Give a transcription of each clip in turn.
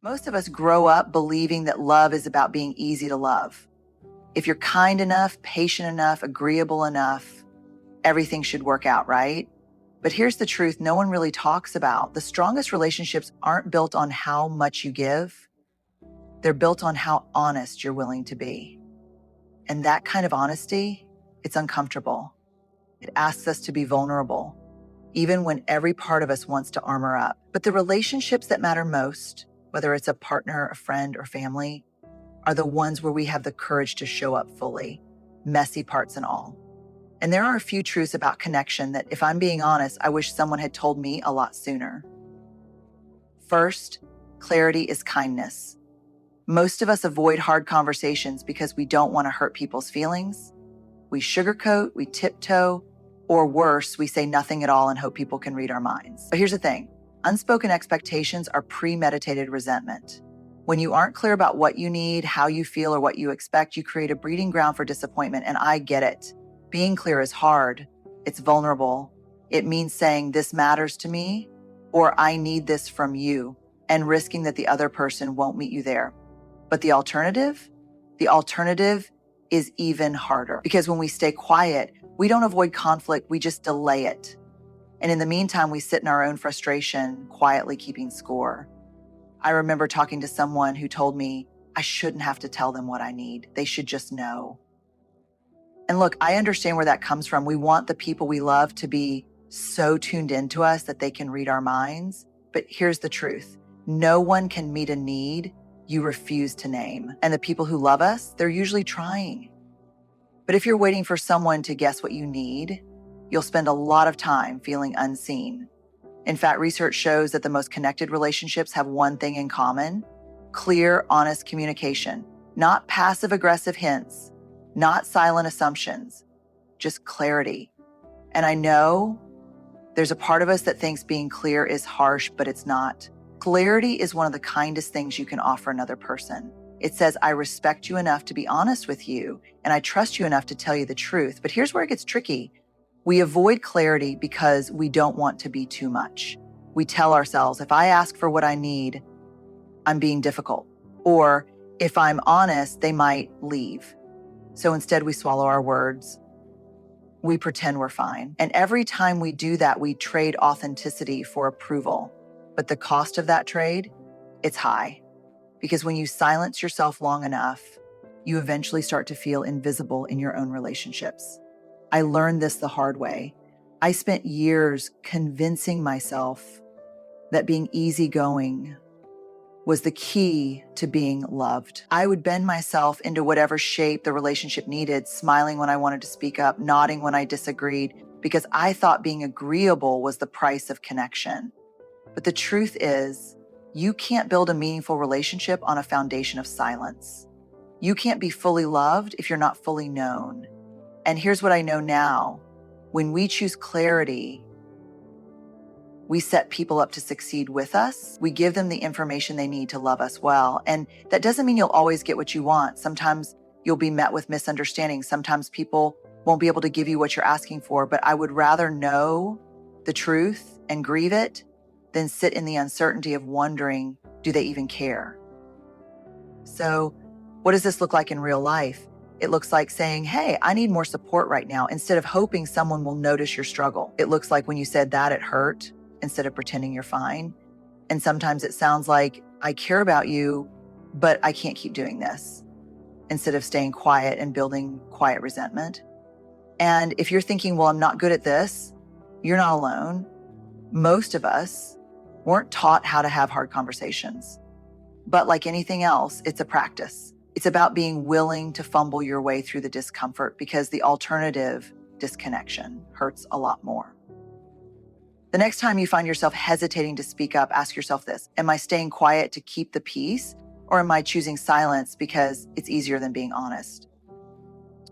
Most of us grow up believing that love is about being easy to love. If you're kind enough, patient enough, agreeable enough, everything should work out, right? But here's the truth no one really talks about. The strongest relationships aren't built on how much you give. They're built on how honest you're willing to be. And that kind of honesty, it's uncomfortable. It asks us to be vulnerable, even when every part of us wants to armor up. But the relationships that matter most, whether it's a partner, a friend, or family, are the ones where we have the courage to show up fully, messy parts and all. And there are a few truths about connection that, if I'm being honest, I wish someone had told me a lot sooner. First, clarity is kindness. Most of us avoid hard conversations because we don't want to hurt people's feelings. We sugarcoat, we tiptoe, or worse, we say nothing at all and hope people can read our minds. But here's the thing, unspoken expectations are premeditated resentment. When you aren't clear about what you need, how you feel, or what you expect, you create a breeding ground for disappointment, and I get it. Being clear is hard. It's vulnerable. It means saying, this matters to me, or I need this from you, and risking that the other person won't meet you there. But the alternative is even harder, because when we stay quiet, we don't avoid conflict, we just delay it. And in the meantime, we sit in our own frustration, quietly keeping score. I remember talking to someone who told me I shouldn't have to tell them what I need. They should just know. And look, I understand where that comes from. We want the people we love to be so tuned into us that they can read our minds. But here's the truth. No one can meet a need you refuse to name. And the people who love us, they're usually trying. But if you're waiting for someone to guess what you need, you'll spend a lot of time feeling unseen. In fact, research shows that the most connected relationships have one thing in common: clear, honest communication, not passive-aggressive hints, not silent assumptions, just clarity. And I know there's a part of us that thinks being clear is harsh, but it's not. Clarity is one of the kindest things you can offer another person. It says, I respect you enough to be honest with you, and I trust you enough to tell you the truth. But here's where it gets tricky. We avoid clarity because we don't want to be too much. We tell ourselves, if I ask for what I need, I'm being difficult. Or if I'm honest, they might leave. So instead, we swallow our words. We pretend we're fine. And every time we do that, we trade authenticity for approval. But the cost of that trade, it's high. Because when you silence yourself long enough, you eventually start to feel invisible in your own relationships. I learned this the hard way. I spent years convincing myself that being easygoing was the key to being loved. I would bend myself into whatever shape the relationship needed, smiling when I wanted to speak up, nodding when I disagreed, because I thought being agreeable was the price of connection. But the truth is, you can't build a meaningful relationship on a foundation of silence. You can't be fully loved if you're not fully known. And here's what I know now. When we choose clarity, we set people up to succeed with us. We give them the information they need to love us well. And that doesn't mean you'll always get what you want. Sometimes you'll be met with misunderstanding. Sometimes people won't be able to give you what you're asking for. But I would rather know the truth and grieve it than sit in the uncertainty of wondering, do they even care? So what does this look like in real life? It looks like saying, hey, I need more support right now, instead of hoping someone will notice your struggle. It looks like when you said that, it hurt, instead of pretending you're fine. And sometimes it sounds like, I care about you, but I can't keep doing this, instead of staying quiet and building quiet resentment. And if you're thinking, well, I'm not good at this, you're not alone. Most of us weren't taught how to have hard conversations. But like anything else, it's a practice. It's about being willing to fumble your way through the discomfort, because the alternative, disconnection, hurts a lot more. The next time you find yourself hesitating to speak up, ask yourself this: am I staying quiet to keep the peace, or am I choosing silence because it's easier than being honest?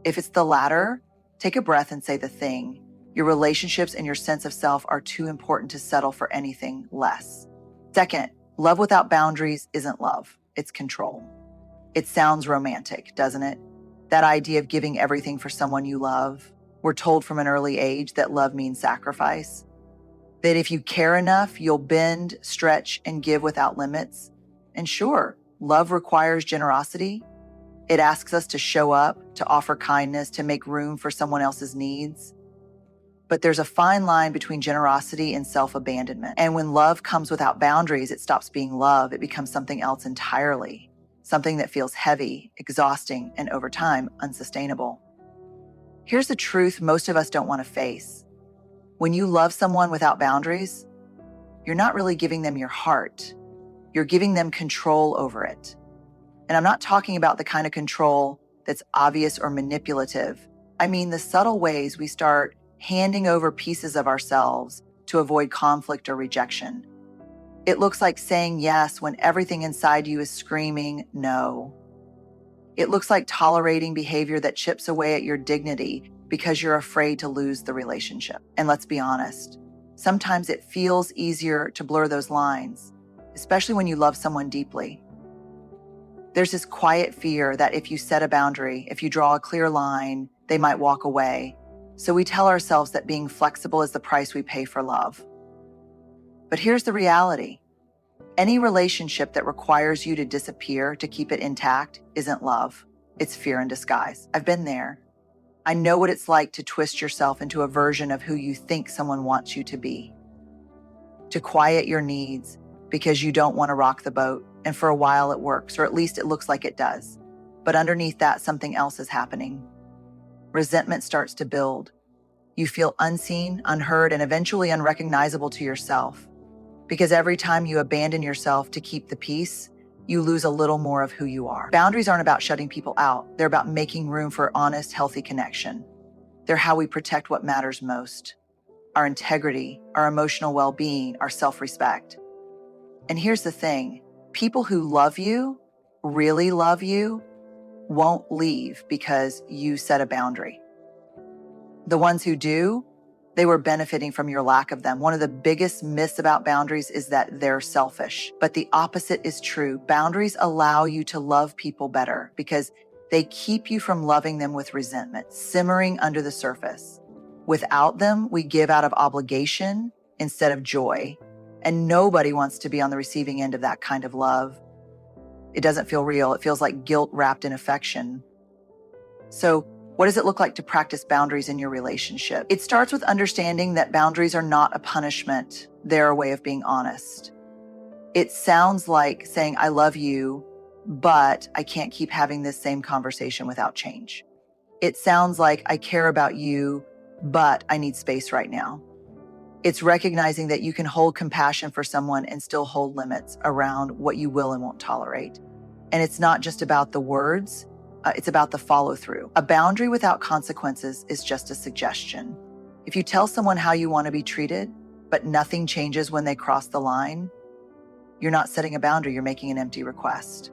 If it's the latter, take a breath and say the thing. Your relationships and your sense of self are too important to settle for anything less. Second, love without boundaries isn't love, it's control. It sounds romantic, doesn't it? That idea of giving everything for someone you love. We're told from an early age that love means sacrifice. That if you care enough, you'll bend, stretch, and give without limits. And sure, love requires generosity. It asks us to show up, to offer kindness, to make room for someone else's needs. But there's a fine line between generosity and self-abandonment. And when love comes without boundaries, it stops being love. It becomes something else entirely, something that feels heavy, exhausting, and over time, unsustainable. Here's the truth most of us don't want to face. When you love someone without boundaries, you're not really giving them your heart. You're giving them control over it. And I'm not talking about the kind of control that's obvious or manipulative. I mean the subtle ways we start handing over pieces of ourselves to avoid conflict or rejection. It looks like saying yes when everything inside you is screaming no. It looks like tolerating behavior that chips away at your dignity because you're afraid to lose the relationship. And let's be honest, sometimes it feels easier to blur those lines, especially when you love someone deeply. There's this quiet fear that if you set a boundary, if you draw a clear line, they might walk away. So we tell ourselves that being flexible is the price we pay for love. But here's the reality. Any relationship that requires you to disappear to keep it intact isn't love. It's fear in disguise. I've been there. I know what it's like to twist yourself into a version of who you think someone wants you to be. To quiet your needs because you don't want to rock the boat, and for a while it works, or at least it looks like it does. But underneath that, something else is happening. Resentment starts to build. You feel unseen, unheard, and eventually unrecognizable to yourself. Because every time you abandon yourself to keep the peace, you lose a little more of who you are. Boundaries aren't about shutting people out. They're about making room for honest, healthy connection. They're how we protect what matters most: our integrity, our emotional well-being, our self-respect. And here's the thing, people who love you, really love you, won't leave because you set a boundary. The ones who do, they were benefiting from your lack of them. One of the biggest myths about boundaries is that they're selfish, but the opposite is true. Boundaries allow you to love people better because they keep you from loving them with resentment, simmering under the surface. Without them, we give out of obligation instead of joy. And nobody wants to be on the receiving end of that kind of love. It doesn't feel real. It feels like guilt wrapped in affection. So, what does it look like to practice boundaries in your relationship? It starts with understanding that boundaries are not a punishment. They're a way of being honest. It sounds like saying, I love you, but I can't keep having this same conversation without change. It sounds like I care about you, but I need space right now. It's recognizing that you can hold compassion for someone and still hold limits around what you will and won't tolerate. And it's not just about the words, it's about the follow-through. A boundary without consequences is just a suggestion. If you tell someone how you want to be treated, but nothing changes when they cross the line, you're not setting a boundary, you're making an empty request.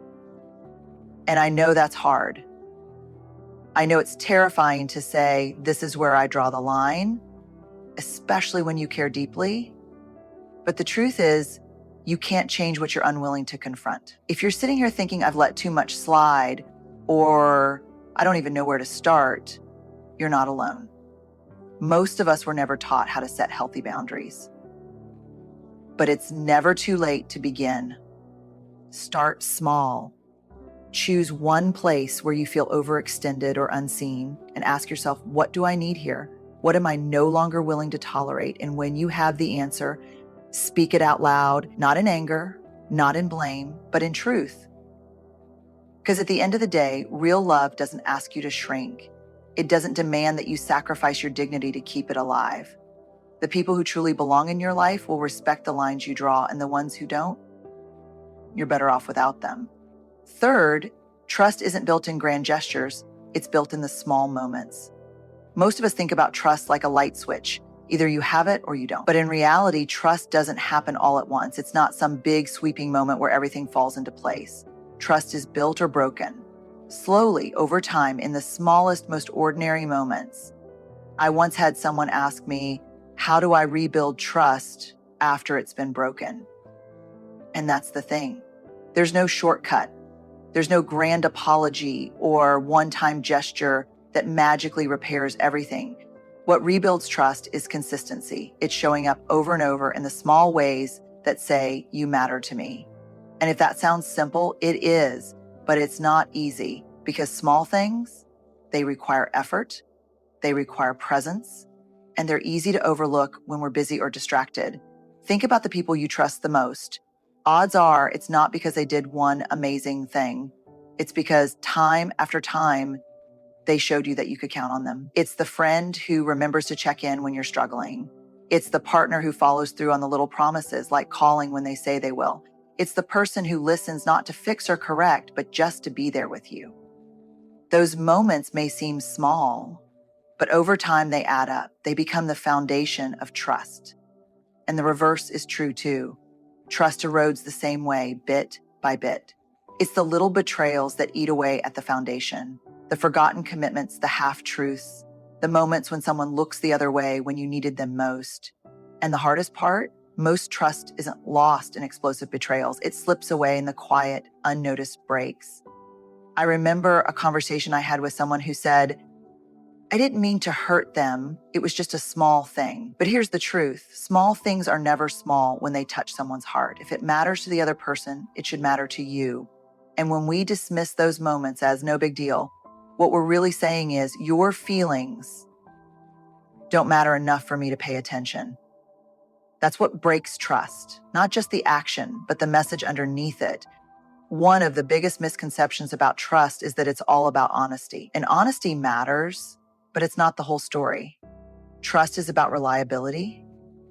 And I know that's hard. I know it's terrifying to say, this is where I draw the line, especially when you care deeply. But the truth is, you can't change what you're unwilling to confront. If you're sitting here thinking, I've let too much slide, or I don't even know where to start, you're not alone. Most of us were never taught how to set healthy boundaries. But it's never too late to begin. Start small. Choose one place where you feel overextended or unseen and ask yourself, what do I need here? What am I no longer willing to tolerate? And when you have the answer, speak it out loud, not in anger, not in blame, but in truth. Because at the end of the day, real love doesn't ask you to shrink. It doesn't demand that you sacrifice your dignity to keep it alive. The people who truly belong in your life will respect the lines you draw, and the ones who don't, you're better off without them. Third, trust isn't built in grand gestures. It's built in the small moments. Most of us think about trust like a light switch. Either you have it or you don't. But in reality, trust doesn't happen all at once. It's not some big sweeping moment where everything falls into place. Trust is built or broken, slowly, over time, in the smallest, most ordinary moments. I once had someone ask me, how do I rebuild trust after it's been broken? And that's the thing. There's no shortcut. There's no grand apology or one-time gesture that magically repairs everything. What rebuilds trust is consistency. It's showing up over and over in the small ways that say, you matter to me. And if that sounds simple, it is, but it's not easy because small things, they require effort, they require presence, and they're easy to overlook when we're busy or distracted. Think about the people you trust the most. Odds are it's not because they did one amazing thing. It's because time after time, they showed you that you could count on them. It's the friend who remembers to check in when you're struggling. It's the partner who follows through on the little promises, like calling when they say they will. It's the person who listens not to fix or correct, but just to be there with you. Those moments may seem small, but over time they add up. They become the foundation of trust. And the reverse is true too. Trust erodes the same way, bit by bit. It's the little betrayals that eat away at the foundation, the forgotten commitments, the half-truths, the moments when someone looks the other way when you needed them most. And the hardest part, most trust isn't lost in explosive betrayals. It slips away in the quiet, unnoticed breaks. I remember a conversation I had with someone who said, I didn't mean to hurt them. It was just a small thing. But here's the truth. Small things are never small when they touch someone's heart. If it matters to the other person, it should matter to you. And when we dismiss those moments as no big deal, what we're really saying is your feelings don't matter enough for me to pay attention. That's what breaks trust, not just the action, but the message underneath it. One of the biggest misconceptions about trust is that it's all about honesty. And honesty matters, but it's not the whole story. Trust is about reliability.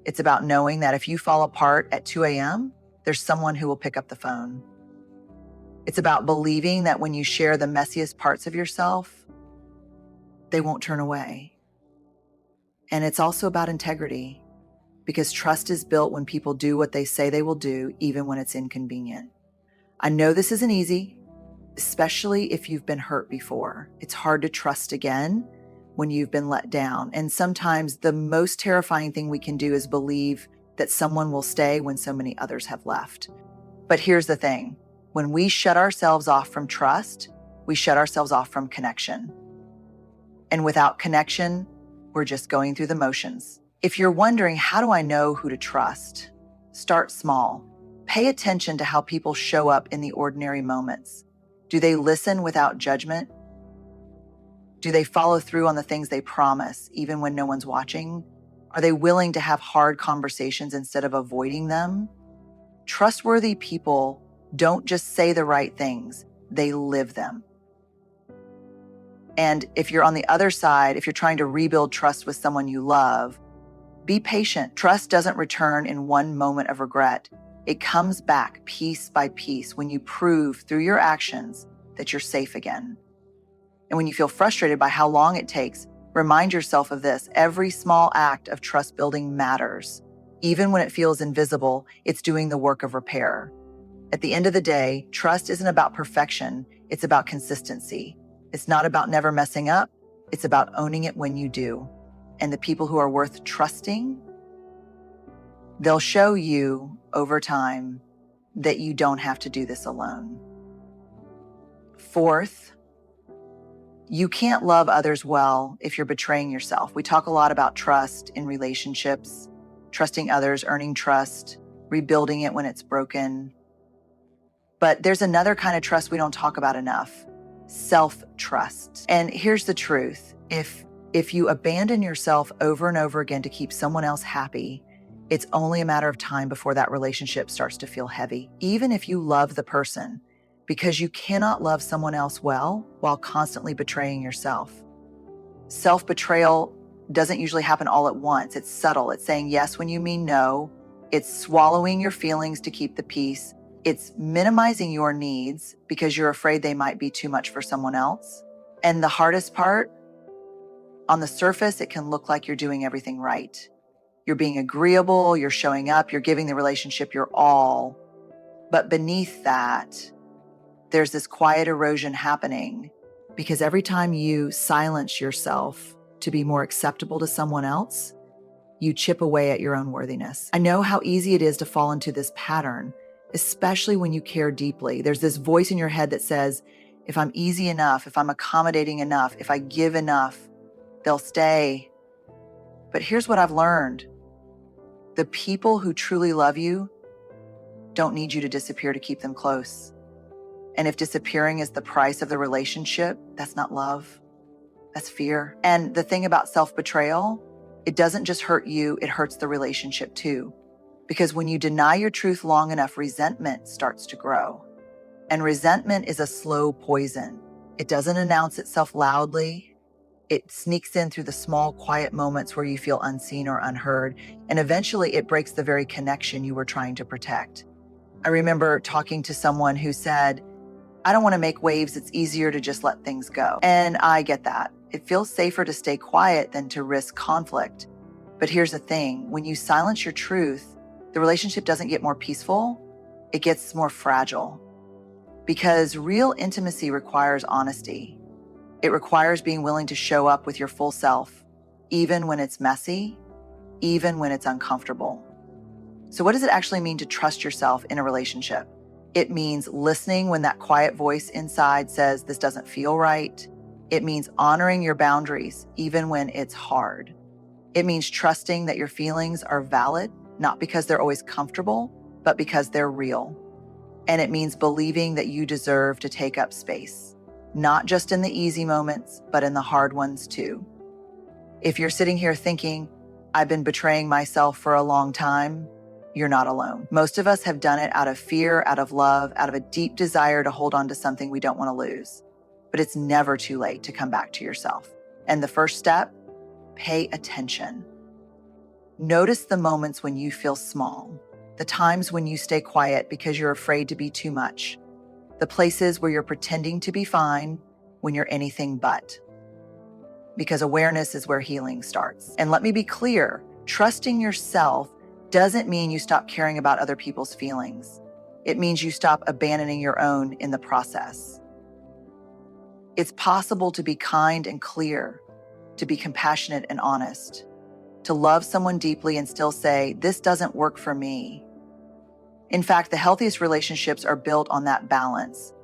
It's about knowing that if you fall apart at 2 a.m., there's someone who will pick up the phone. It's about believing that when you share the messiest parts of yourself, they won't turn away. And it's also about integrity, because trust is built when people do what they say they will do, even when it's inconvenient. I know this isn't easy, especially if you've been hurt before. It's hard to trust again when you've been let down. And sometimes the most terrifying thing we can do is believe that someone will stay when so many others have left. But here's the thing. When we shut ourselves off from trust, we shut ourselves off from connection. And without connection, we're just going through the motions. If you're wondering, how do I know who to trust? Start small. Pay attention to how people show up in the ordinary moments. Do they listen without judgment? Do they follow through on the things they promise, even when no one's watching? Are they willing to have hard conversations instead of avoiding them? Trustworthy people don't just say the right things, they live them. And if you're on the other side, if you're trying to rebuild trust with someone you love, be patient. Trust doesn't return in one moment of regret. It comes back piece by piece when you prove through your actions that you're safe again. And when you feel frustrated by how long it takes, remind yourself of this. Every small act of trust building matters. Even when it feels invisible, it's doing the work of repair. At the end of the day, trust isn't about perfection. It's about consistency. It's not about never messing up. It's about owning it when you do. And the people who are worth trusting, they'll show you over time that you don't have to do this alone. Fourth, you can't love others well if you're betraying yourself. We talk a lot about trust in relationships, trusting others, earning trust, rebuilding it when it's broken. But there's another kind of trust we don't talk about enough, self-trust. And here's the truth. If you abandon yourself over and over again to keep someone else happy, it's only a matter of time before that relationship starts to feel heavy, even if you love the person, because you cannot love someone else well while constantly betraying yourself. Self-betrayal doesn't usually happen all at once. It's subtle. It's saying yes when you mean no. It's swallowing your feelings to keep the peace. It's minimizing your needs because you're afraid they might be too much for someone else. And the hardest part, on the surface, it can look like you're doing everything right. You're being agreeable, you're showing up, you're giving the relationship your all. But beneath that, there's this quiet erosion happening because every time you silence yourself to be more acceptable to someone else, you chip away at your own worthiness. I know how easy it is to fall into this pattern, especially when you care deeply. There's this voice in your head that says, if I'm easy enough, if I'm accommodating enough, if I give enough, they'll stay. But here's what I've learned. The people who truly love you, don't need you to disappear to keep them close. And if disappearing is the price of the relationship, that's not love. That's fear. And the thing about self-betrayal, it doesn't just hurt you, it hurts the relationship too. Because when you deny your truth long enough, resentment starts to grow. And resentment is a slow poison. It doesn't announce itself loudly. It sneaks in through the small, quiet moments where you feel unseen or unheard. And eventually it breaks the very connection you were trying to protect. I remember talking to someone who said, I don't want to make waves. It's easier to just let things go. And I get that. It feels safer to stay quiet than to risk conflict. But here's the thing. When you silence your truth, the relationship doesn't get more peaceful. It gets more fragile. Because real intimacy requires honesty. It requires being willing to show up with your full self, even when it's messy, even when it's uncomfortable. So what does it actually mean to trust yourself in a relationship? It means listening when that quiet voice inside says, this doesn't feel right. It means honoring your boundaries, even when it's hard. It means trusting that your feelings are valid, not because they're always comfortable, but because they're real. And it means believing that you deserve to take up space, not just in the easy moments, but in the hard ones too. If you're sitting here thinking, I've been betraying myself for a long time, you're not alone. Most of us have done it out of fear, out of love, out of a deep desire to hold on to something we don't want to lose. But it's never too late to come back to yourself. And the first step, pay attention. Notice the moments when you feel small, the times when you stay quiet because you're afraid to be too much, the places where you're pretending to be fine when you're anything but. Because awareness is where healing starts. And let me be clear, trusting yourself doesn't mean you stop caring about other people's feelings. It means you stop abandoning your own in the process. It's possible to be kind and clear, to be compassionate and honest, to love someone deeply and still say, this doesn't work for me. In fact, the healthiest relationships are built on that balance,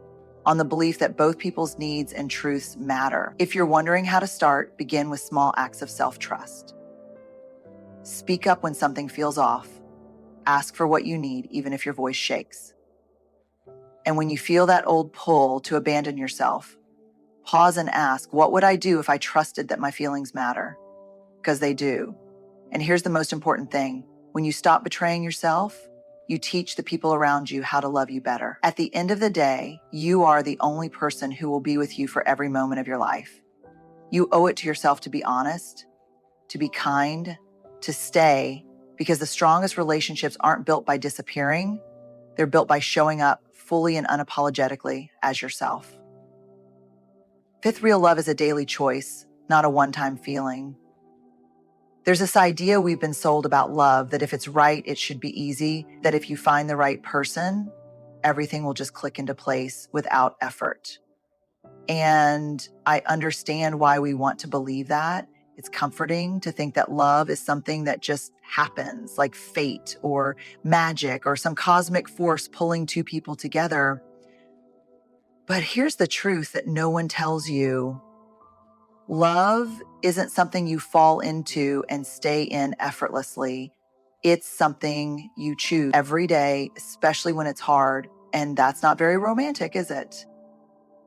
on the belief that both people's needs and truths matter. If you're wondering how to start, begin with small acts of self-trust. Speak up when something feels off. Ask for what you need, even if your voice shakes. And when you feel that old pull to abandon yourself, pause and ask, what would I do if I trusted that my feelings matter? Because they do. And here's the most important thing. When you stop betraying yourself, you teach the people around you how to love you better. At the end of the day, you are the only person who will be with you for every moment of your life. You owe it to yourself to be honest, to be kind, to stay, because the strongest relationships aren't built by disappearing. They're built by showing up fully and unapologetically as yourself. Fifth, real love is a daily choice, not a one-time feeling. There's this idea we've been sold about love that if it's right, it should be easy, that if you find the right person, everything will just click into place without effort. And I understand why we want to believe that. It's comforting to think that love is something that just happens, like fate or magic or some cosmic force pulling two people together. But here's the truth that no one tells you. Love isn't something you fall into and stay in effortlessly. It's something you choose every day, especially when it's hard. And that's not very romantic, is it?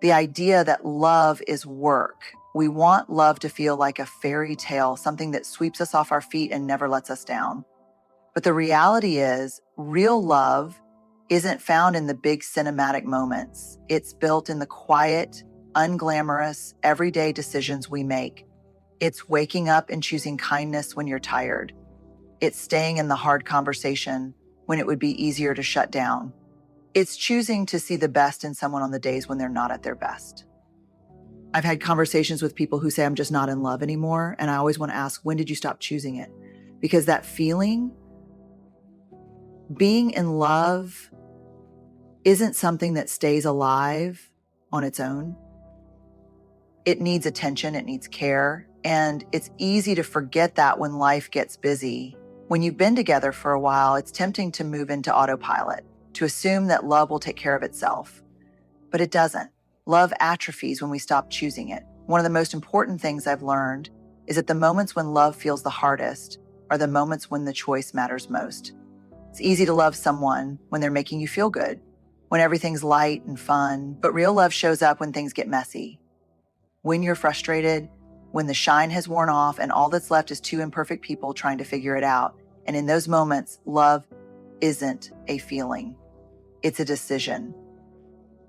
The idea that love is work. We want love to feel like a fairy tale, something that sweeps us off our feet and never lets us down. But the reality is, real love isn't found in the big cinematic moments. It's built in the quiet, unglamorous, everyday decisions we make. It's waking up and choosing kindness when you're tired. It's staying in the hard conversation when it would be easier to shut down. It's choosing to see the best in someone on the days when they're not at their best. I've had conversations with people who say, I'm just not in love anymore. And I always want to ask, when did you stop choosing it? Because that feeling, being in love, isn't something that stays alive on its own. It needs attention, it needs care. And it's easy to forget that when life gets busy. When you've been together for a while, it's tempting to move into autopilot, to assume that love will take care of itself. But it doesn't. Love atrophies when we stop choosing it. One of the most important things I've learned is that the moments when love feels the hardest are the moments when the choice matters most. It's easy to love someone when they're making you feel good, when everything's light and fun, but real love shows up when things get messy. When you're frustrated, when the shine has worn off and all that's left is two imperfect people trying to figure it out. And in those moments, love isn't a feeling, it's a decision.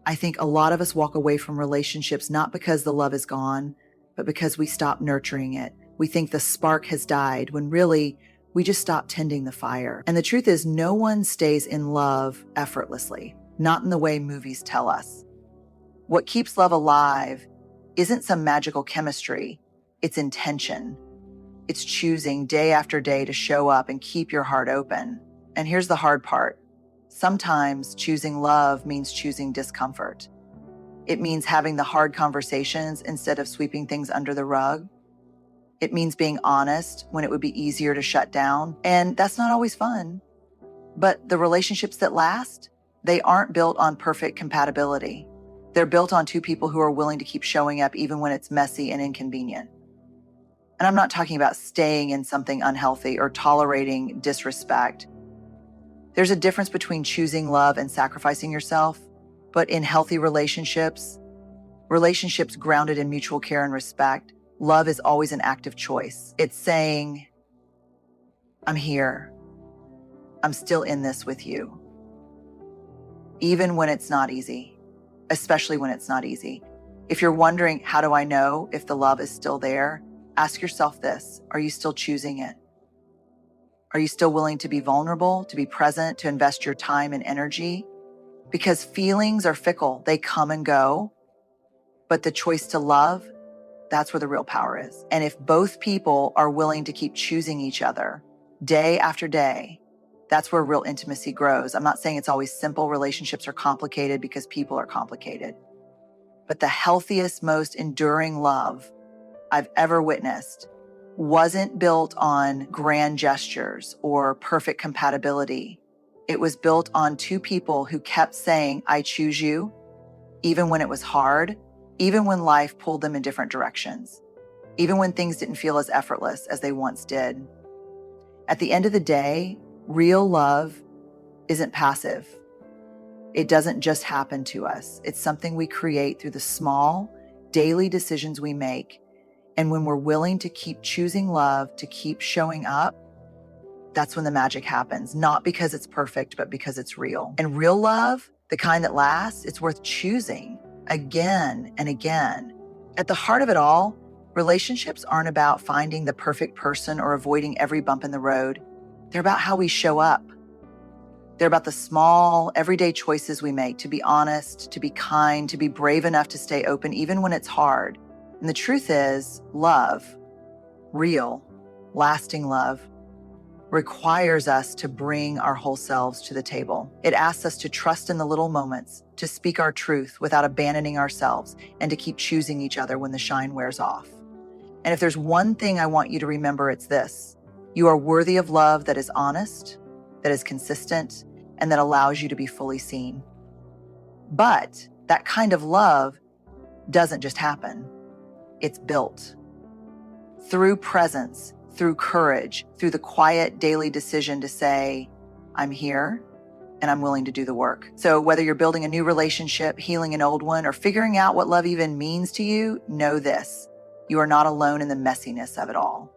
I think a lot of us walk away from relationships not because the love is gone, but because we stop nurturing it. We think the spark has died when really we just stop tending the fire. And the truth is, no one stays in love effortlessly, not in the way movies tell us. What keeps love alive isn't some magical chemistry, it's intention. It's choosing day after day to show up and keep your heart open. And here's the hard part. Sometimes choosing love means choosing discomfort. It means having the hard conversations instead of sweeping things under the rug. It means being honest when it would be easier to shut down. And that's not always fun. But the relationships that last, they aren't built on perfect compatibility. They're built on two people who are willing to keep showing up even when it's messy and inconvenient. And I'm not talking about staying in something unhealthy or tolerating disrespect. There's a difference between choosing love and sacrificing yourself, but in healthy relationships grounded in mutual care and respect, love is always an active choice. It's saying, I'm here. I'm still in this with you. Even when it's not easy, especially when it's not easy. If you're wondering, how do I know if the love is still there? Ask yourself this, are you still choosing it? Are you still willing to be vulnerable, to be present, to invest your time and energy? Because feelings are fickle, they come and go, but the choice to love, that's where the real power is. And if both people are willing to keep choosing each other day after day, that's where real intimacy grows. I'm not saying it's always simple. Relationships are complicated because people are complicated. But the healthiest, most enduring love I've ever witnessed wasn't built on grand gestures or perfect compatibility. It was built on two people who kept saying, I choose you, even when it was hard, even when life pulled them in different directions, even when things didn't feel as effortless as they once did. At the end of the day, real love isn't passive. It doesn't just happen to us. It's something we create through the small, daily decisions we make. And when we're willing to keep choosing love, to keep showing up, that's when the magic happens. Not because it's perfect, but because it's real. And real love, the kind that lasts, it's worth choosing again and again. At the heart of it all, relationships aren't about finding the perfect person or avoiding every bump in the road. They're about how we show up. They're about the small, everyday choices we make to be honest, to be kind, to be brave enough to stay open, even when it's hard. And the truth is, love, real, lasting love, requires us to bring our whole selves to the table. It asks us to trust in the little moments, to speak our truth without abandoning ourselves, and to keep choosing each other when the shine wears off. And if there's one thing I want you to remember, it's this. You are worthy of love that is honest, that is consistent, and that allows you to be fully seen. But that kind of love doesn't just happen. It's built through presence, through courage, through the quiet daily decision to say, I'm here and I'm willing to do the work. So whether you're building a new relationship, healing an old one, or figuring out what love even means to you, know this. You are not alone in the messiness of it all.